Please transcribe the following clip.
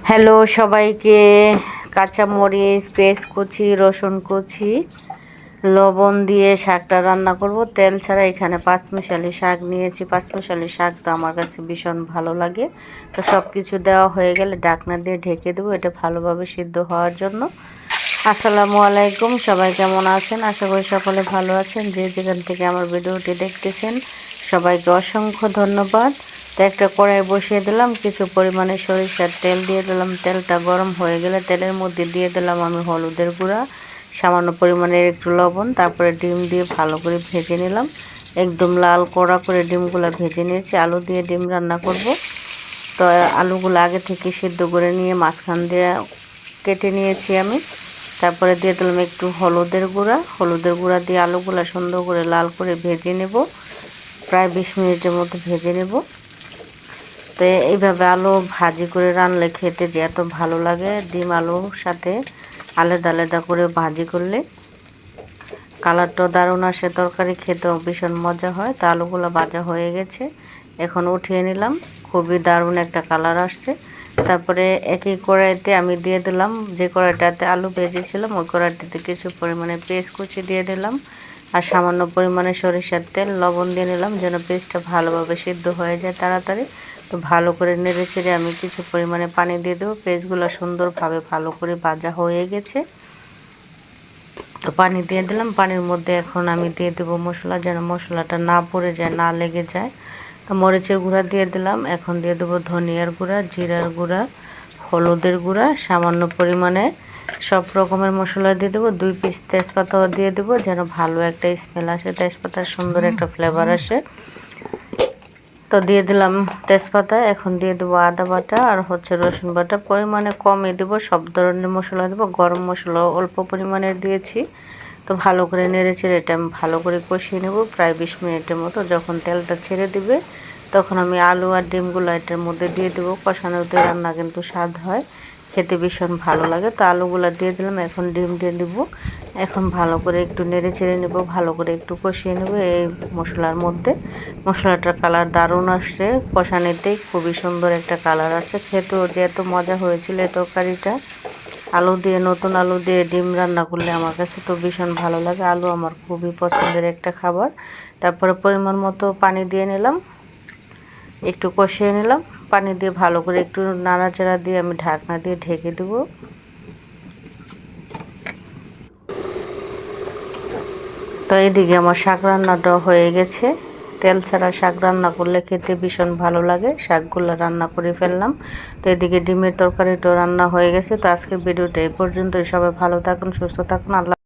Hello সবাইকে। কাঁচামরিচ, পেঁয়াজ কুচি, রসুন কুচি, লবণ দিয়ে শাকটা রান্না করব তেল ছাড়া। এখানে পাঁচমিশালি শাক নিয়েছি। পাঁচমিশালি শাক তো আমার কাছে ভীষণ ভালো লাগে। তো সব কিছু দেওয়া হয়ে গেলে ঢাকনা দিয়ে ঢেকে দেবো, এটা ভালোভাবে সিদ্ধ হওয়ার জন্য। আসসালামু আলাইকুম, সবাই কেমন আছেন? আশা করি সকলে ভালো আছেন। যে যেখান থেকে আমার ভিডিওটি দেখতেছেন সবাইকে অসংখ্য ধন্যবাদ। তো একটা কড়াই বসিয়ে দিলাম, কিছু পরিমাণে সরিষার তেল দিয়ে দিলাম। তেলটা গরম হয়ে গেলে তেলের মধ্যে দিয়ে দিলাম আমি হলুদের গুঁড়া, সামান্য পরিমাণের একটু লবণ, তারপরে ডিম দিয়ে ভালো করে ভেজে নিলাম। একদম লাল কড়া করে ডিমগুলো ভেজে নিয়েছি। আলু দিয়ে ডিম রান্না করব। তো আলুগুলো আগে থেকে সিদ্ধ করে নিয়ে মাঝখান দিয়ে কেটে নিয়েছি আমি। তারপরে দিয়ে দিলাম একটু হলুদের গুঁড়া দিয়ে আলুগুলো সুন্দর করে লাল করে ভেজে নেব। প্রায় 20 মিনিটের মতো ভেজে নেব। তো এইভাবে আলু ভাজি করে রান্নলে খেতে যে এত ভালো লাগে। ডিম আলুর সাথে আলাদা আলাদা করে ভাজি করলে কালারটাও দারুণ আসে, তরকারি খেতেও ভীষণ মজা হয়। তো আলুগুলো ভাজা হয়ে গেছে, এখন উঠিয়ে নিলাম। খুবই দারুণ একটা কালার আসছে। তারপরে একই কড়াইতে আমি দিয়ে দিলাম, যে কড়াইটাতে আলু ভেজেছিলাম ওই কড়াইটাতে কিছু পরিমাণে পেঁয়াজ কুচি দিয়ে দিলাম আর সামান্য পরিমাণে সরিষার তেল, লবণ দিয়ে নিলাম যেন পেঁয়াজটা ভালোভাবে সিদ্ধ হয়ে যায় তাড়াতাড়ি। তো ভালো করে নেড়ে চেড়ে আমি কিছু পরিমাণে পানি দিয়ে দেবো। পেঁয়াজগুলো সুন্দরভাবে ভালো করে ভাজা হয়ে গেছে। তো পানি দিয়ে দিলাম। পানির মধ্যে এখন আমি দিয়ে দেবো মশলা, যেন মশলাটা না পড়ে যায়, না লেগে যায়। তো মরিচের গুঁড়া দিয়ে দিলাম। এখন দিয়ে দেবো ধনিয়ার গুঁড়া, জিরার গুঁড়া, হলুদের গুঁড়া, সামান্য পরিমাণে সব রকমের মশলা দিয়ে দেবো। 2 পিস তেজপাতাও দিয়ে দেবো যেন ভালো একটা স্মেল আসে, তেজপাতার সুন্দর একটা ফ্লেভার আসে। তো দিয়ে দিলাম তেজপাতা। এখন দিয়ে দেবো আদা বাটা আর রসুন বাটা। পরিমাণে কমই দেবো, সব ধরনের মশলা দেবো। গরম মশলাও অল্প পরিমাণে দিয়েছি। তো ভালো করে নেড়ে চেড়ে এটা আমি ভালো করে কষিয়ে নেব প্রায় 20 মিনিটের মতো। যখন তেলটা ছেড়ে দিবে তখন আমি আলু আর ডিমগুলো এটার মধ্যে দিয়ে দেবো। কষানোতে রান্না কিন্তু স্বাদ হয়, খেতে ভীষণ ভালো লাগে। তো আলুগুলো দিয়ে দিলাম, এখন ডিম দিয়ে দেবো। এখন ভালো করে একটু নেড়ে চেড়ে নেব, ভালো করে একটু কষিয়ে নেব এই মশলার মধ্যে। মশলাটার কালার দারুণ আসছে, কষানিতেই খুবই সুন্দর একটা কালার আছে। খেতেও যে এত মজা হয়েছিল এই তরকারিটা। আলু দিয়ে, নতুন আলু দিয়ে ডিম রান্না করলে আমার কাছে তো ভীষণ ভালো লাগে। আলু আমার খুবই পছন্দের একটা খাবার। তারপরে পরিমাণ মতো পানি দিয়ে নিলাম, একটু কষিয়ে নিলাম। পানি দিয়ে ভালো করে একটু নাড়াচাড়া দিয়ে আমি ঢাকনা দিয়ে ঢেকে দেবো। তো এইদিকে আমার শাক রান্নাটাও হয়ে গেছে। তেল ছাড়া শাক রান্না করলে খেতে ভীষণ ভালো লাগে। শাকগুলো রান্না করে ফেললাম। তো এদিকে ডিমের তরকারিটাও রান্না হয়ে গেছে। তো আজকের ভিডিওটা এই পর্যন্তই। সবাই ভালো থাকুন, সুস্থ থাকুন। আল্লাহ।